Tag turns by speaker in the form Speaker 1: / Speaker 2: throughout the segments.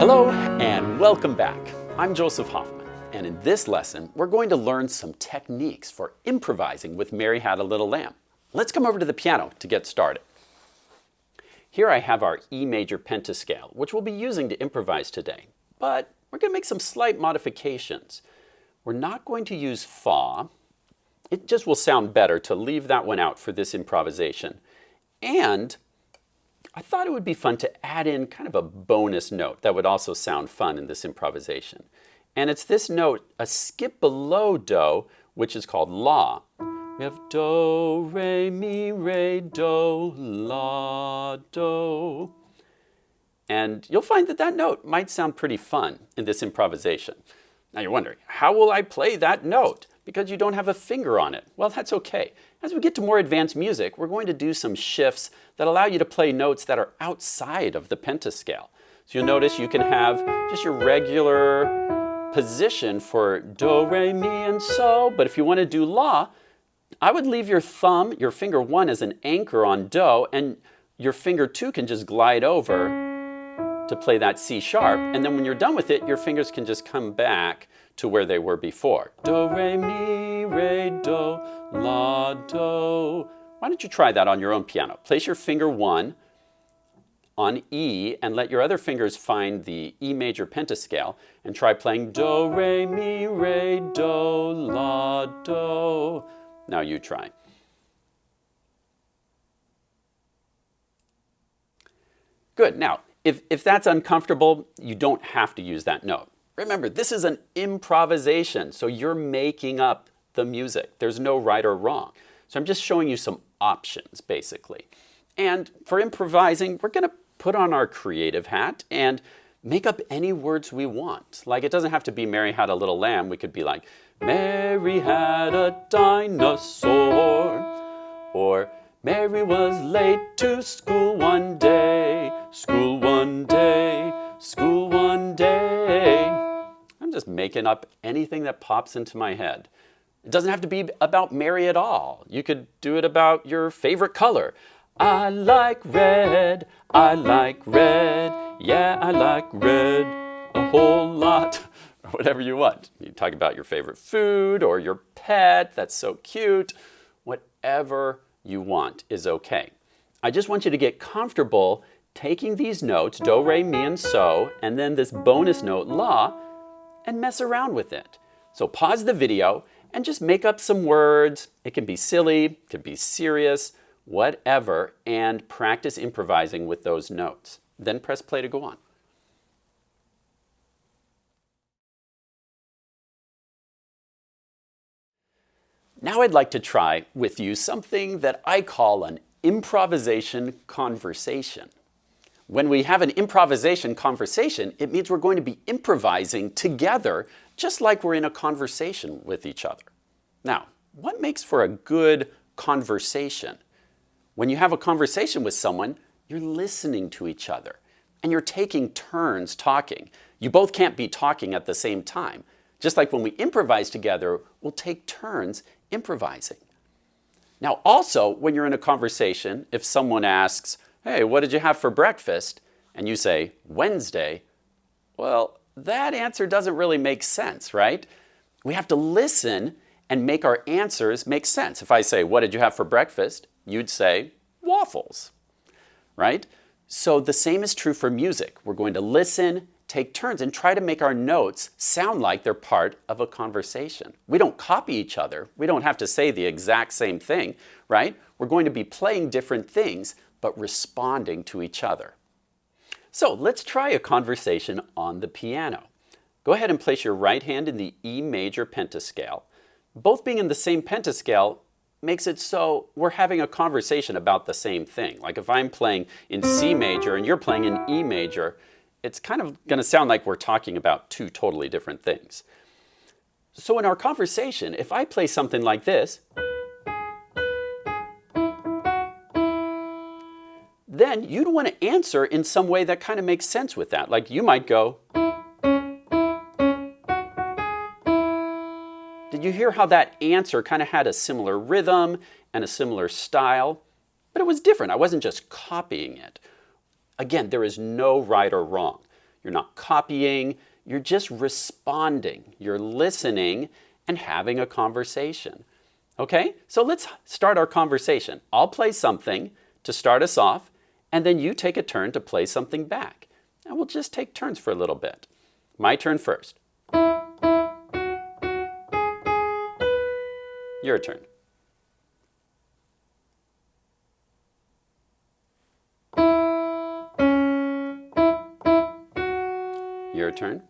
Speaker 1: Hello and welcome back. I'm Joseph Hoffman, and in this lesson we're going to learn some techniques for improvising with Mary Had a Little Lamb. Let's come over to the piano to get started. Here I have our E major pentascale, which we'll be using to improvise today, but we're going to make some slight modifications. We're not going to use Fa. It just will sound better to leave that one out for this improvisation. And I thought it would be fun to add in kind of a bonus note that would also sound fun in this improvisation. And it's this note, a skip below Do, which is called La. We have Do, Re, Mi, Re, Do, La, Do. And you'll find that that note might sound pretty fun in this improvisation. Now you're wondering, how will I play that note? Because you don't have a finger on it. Well, that's okay. As we get to more advanced music, we're going to do some shifts that allow you to play notes that are outside of the pentascale. So you'll notice you can have just your regular position for Do, Re, Mi, and So. But if you want to do La, I would leave your thumb, your finger 1 as an anchor on Do, and your finger 2 can just glide over to play that C sharp. And then when you're done with it, your fingers can just come back to where they were before. Do, Re, Mi, Re, Do, La, Do. Why don't you try that on your own piano? Place your finger 1 on E and let your other fingers find the E major pentascale and try playing Do, Re, Mi, Re, Do, La, Do. Now you try. Good. Now, if that's uncomfortable, you don't have to use that note. Remember, this is an improvisation, so you're making up the music. There's no right or wrong. So I'm just showing you some options, basically. And for improvising, we're going to put on our creative hat and make up any words we want. Like, it doesn't have to be Mary Had a Little Lamb. We could be like, Mary had a dinosaur. Or, Mary was late to school one day. School one day. School one day. I'm just making up anything that pops into my head. It doesn't have to be about Mary at all. You could do it about your favorite color. I like red. I like red. Yeah, I like red a whole lot. Or whatever you want. You talk about your favorite food or your pet. That's so cute. Whatever you want is okay. I just want you to get comfortable taking these notes, Do, Re, Mi, and So, and then this bonus note, La, and mess around with it. So pause the video and just make up some words. It can be silly, it can be serious, whatever, and practice improvising with those notes. Then press play to go on. Now I'd like to try with you something that I call an improvisation conversation. When we have an improvisation conversation, it means we're going to be improvising together, just like we're in a conversation with each other. Now, what makes for a good conversation? When you have a conversation with someone, you're listening to each other, and you're taking turns talking. You both can't be talking at the same time. Just like when we improvise together, we'll take turns improvising. Now, also, when you're in a conversation, if someone asks, hey, what did you have for breakfast? And you say, Wednesday. Well, that answer doesn't really make sense, right? We have to listen and make our answers make sense. If I say, what did you have for breakfast? You'd say, waffles, right? So the same is true for music. We're going to listen, take turns, and try to make our notes sound like they're part of a conversation. We don't copy each other. We don't have to say the exact same thing, right? We're going to be playing different things, but responding to each other. So let's try a conversation on the piano. Go ahead and place your right hand in the E major pentascale. Both being in the same pentascale makes it so we're having a conversation about the same thing. Like if I'm playing in C major and you're playing in E major, it's kind of going to sound like we're talking about two totally different things. So in our conversation, if I play something like this, then you'd want to answer in some way that kind of makes sense with that. Like you might go, did you hear how that answer kind of had a similar rhythm and a similar style? But it was different. I wasn't just copying it. Again, there is no right or wrong. You're not copying. You're just responding. You're listening and having a conversation. Okay, so let's start our conversation. I'll play something to start us off, and then you take a turn to play something back. And we'll just take turns for a little bit. My turn first. Your turn. Your turn.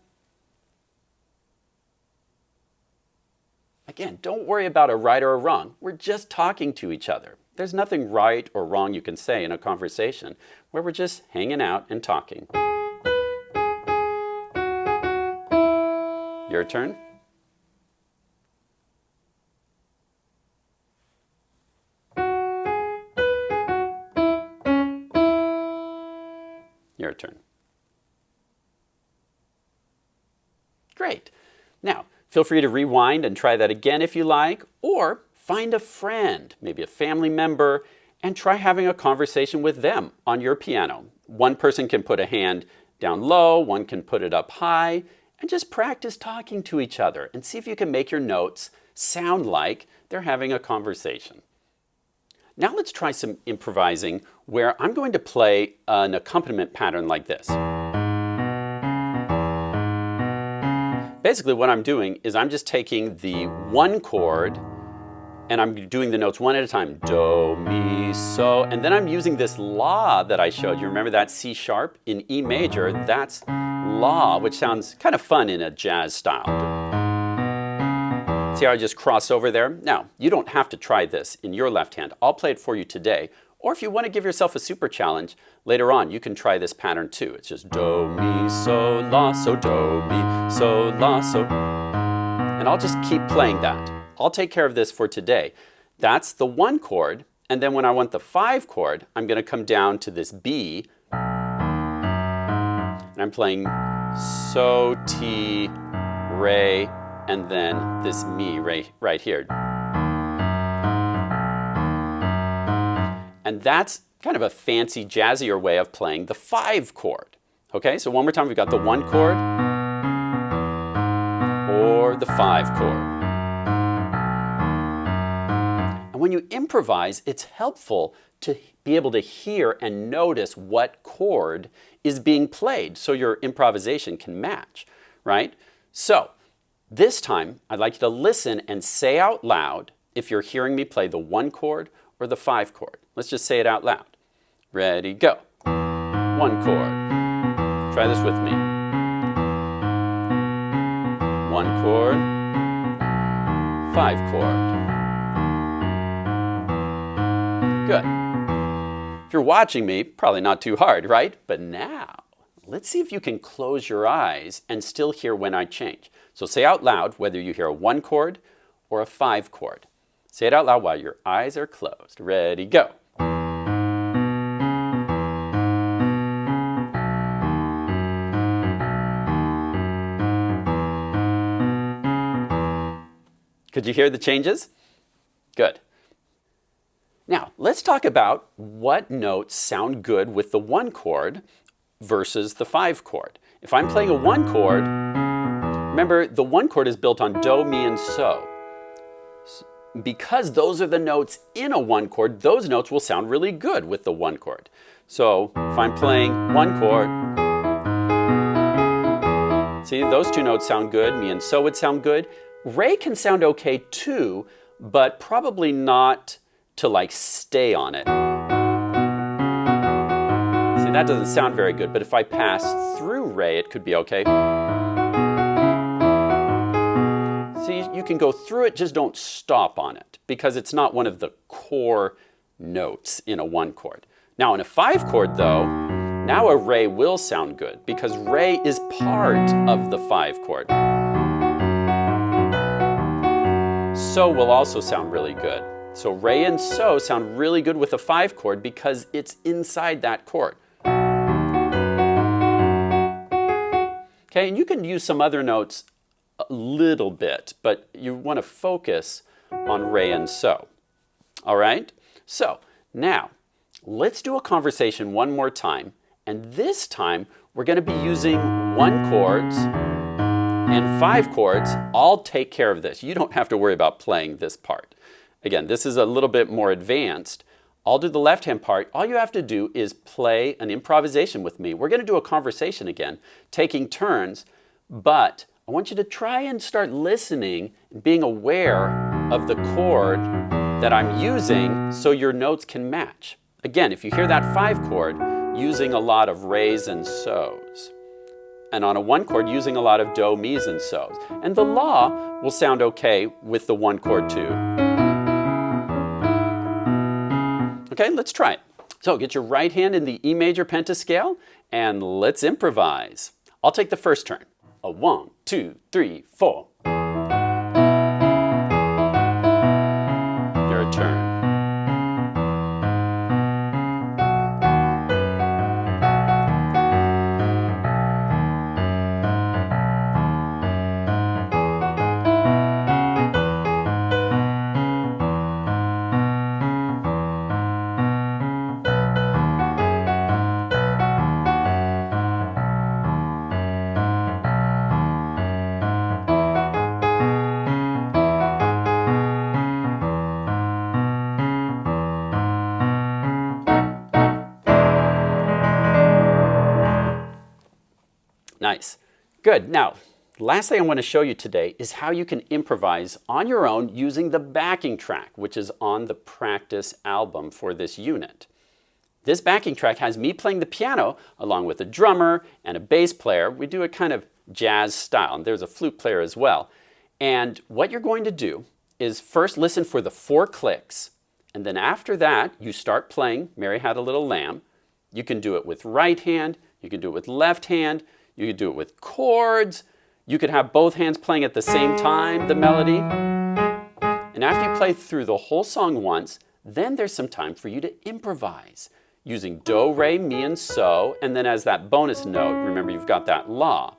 Speaker 1: Again, don't worry about a right or a wrong. We're just talking to each other. There's nothing right or wrong you can say in a conversation where we're just hanging out and talking. Your turn. Your turn. Great. Now, feel free to rewind and try that again if you like, or find a friend, maybe a family member, and try having a conversation with them on your piano. One person can put a hand down low, one can put it up high, and just practice talking to each other and see if you can make your notes sound like they're having a conversation. Now let's try some improvising where I'm going to play an accompaniment pattern like this. Basically what I'm doing is I'm just taking the one chord and I'm doing the notes one at a time. Do, mi, so, and then I'm using this la that I showed you. Remember that C sharp in E major? That's la, which sounds kind of fun in a jazz style. See how I just cross over there? Now, you don't have to try this in your left hand. I'll play it for you today. Or if you want to give yourself a super challenge, later on you can try this pattern too. It's just do, mi, so, do, mi, so, la, so. And I'll just keep playing that. I'll take care of this for today. That's the one chord, and then when I want the 5 chord, I'm going to come down to this B, and I'm playing so, ti, re, and then this mi right here. And that's kind of a fancy, jazzier way of playing the 5 chord. Okay, so one more time, we've got the 1 chord or the 5 chord. And when you improvise, it's helpful to be able to hear and notice what chord is being played so your improvisation can match, right? So this time, I'd like you to listen and say out loud if you're hearing me play the 1 chord or the 5 chord. Let's just say it out loud. Ready, go. 1 chord. Try this with me. 1 chord, 5 chord. Good. If you're watching me, probably not too hard, right? But now, let's see if you can close your eyes and still hear when I change. So say out loud whether you hear a 1 chord or a 5 chord. Say it out loud while your eyes are closed. Ready, go. Could you hear the changes? Good. Now, let's talk about what notes sound good with the 1 chord versus the 5 chord. If I'm playing a 1 chord, remember the 1 chord is built on do, mi, and so. Because those are the notes in a 1 chord, those notes will sound really good with the 1 chord. So if I'm playing 1 chord, see, those 2 notes sound good, mi and so would sound good. Re can sound okay too, but probably not to like stay on it. See, that doesn't sound very good, but if I pass through re, it could be okay. See, you can go through it, just don't stop on it, because it's not one of the core notes in a 1 chord. Now in a 5 chord though, now a re will sound good, because re is part of the 5 chord. So will also sound really good. So re and so sound really good with a 5 chord because it's inside that chord. Okay, and you can use some other notes a little bit, but you want to focus on re and so. All right? So now, let's do a conversation one more time, and this time we're going to be using 1 chords and 5 chords. I'll take care of this. You don't have to worry about playing this part. Again, this is a little bit more advanced. I'll do the left-hand part. All you have to do is play an improvisation with me. We're going to do a conversation again, taking turns, but I want you to try and start listening and being aware of the chord that I'm using so your notes can match. Again, if you hear that 5 chord, using a lot of re's and so's. And on a 1 chord, using a lot of do, mi's, and so's. And the la will sound okay with the 1 chord too. Okay, let's try it. So get your right hand in the E major pentascale and let's improvise. I'll take the first turn. A 1, 2, 3, 4. Your turn. Nice. Good. Now, last thing I want to show you today is how you can improvise on your own using the backing track, which is on the practice album for this unit. This backing track has me playing the piano along with a drummer and a bass player. We do a kind of jazz style, and there's a flute player as well. And what you're going to do is first listen for the 4 clicks, and then after that, you start playing Mary Had a Little Lamb. You can do it with right hand, you can do it with left hand, you could do it with chords. You could have both hands playing at the same time, the melody. And after you play through the whole song once, then there's some time for you to improvise using do, re, mi, and so. And then as that bonus note, remember you've got that la.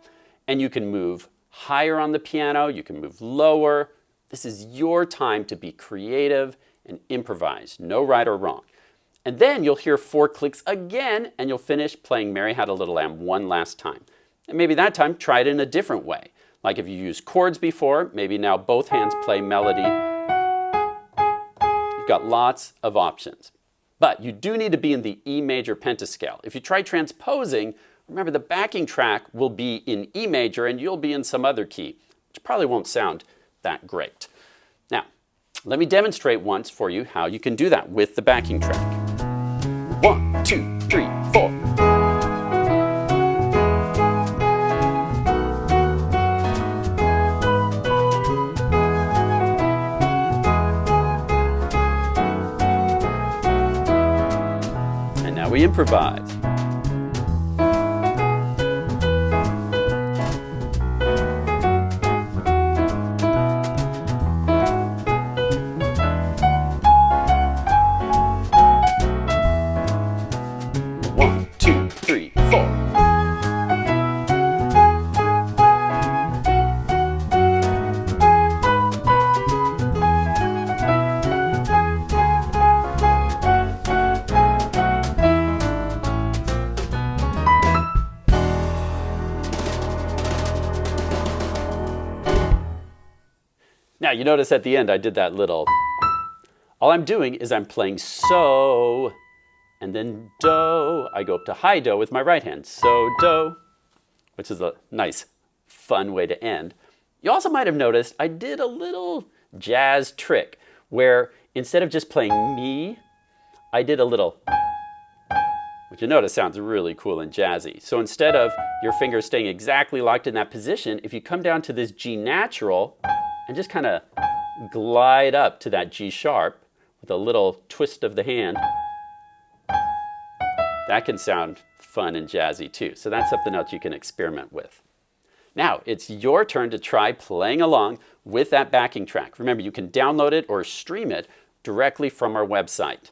Speaker 1: And you can move higher on the piano, you can move lower. This is your time to be creative and improvise. No right or wrong. And then you'll hear 4 clicks again, and you'll finish playing Mary Had a Little Lamb one last time. And maybe that time, try it in a different way. Like if you used chords before, maybe now both hands play melody. You've got lots of options. But you do need to be in the E major pentascale. If you try transposing, remember the backing track will be in E major and you'll be in some other key, which probably won't sound that great. Now, let me demonstrate once for you how you can do that with the backing track. 1, 2, 3, 4. And now we improvise. Now, you notice at the end I did that little. All I'm doing is I'm playing so, and then do. I go up to high do with my right hand. So, do, which is a nice, fun way to end. You also might have noticed I did a little jazz trick where instead of just playing me, I did a little, which you notice sounds really cool and jazzy. So instead of your fingers staying exactly locked in that position, if you come down to this G natural, and just kind of glide up to that G sharp with a little twist of the hand, that can sound fun and jazzy too. So that's something else you can experiment with. Now, it's your turn to try playing along with that backing track. Remember, you can download it or stream it directly from our website.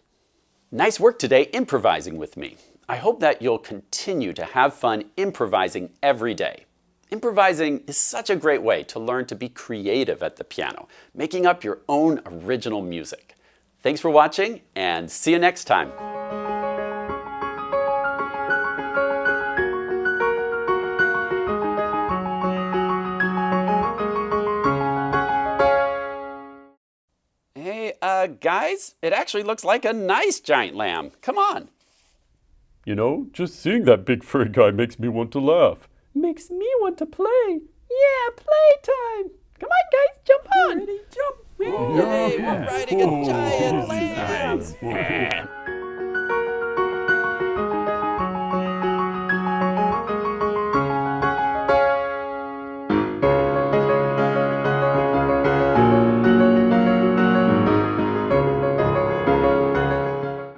Speaker 1: Nice work today improvising with me. I hope that you'll continue to have fun improvising every day. Improvising is such a great way to learn to be creative at the piano, making up your own original music. Thanks for watching, and see you next time. Guys, it actually looks like a nice giant lamb. Come on.
Speaker 2: You know, just seeing that big furry guy makes me want to laugh.
Speaker 3: Makes me want to play. Yeah, playtime. Come on, guys, jump on.
Speaker 1: Ready, jump.
Speaker 2: Yeah.
Speaker 1: We're riding a giant lamb.
Speaker 2: Nice.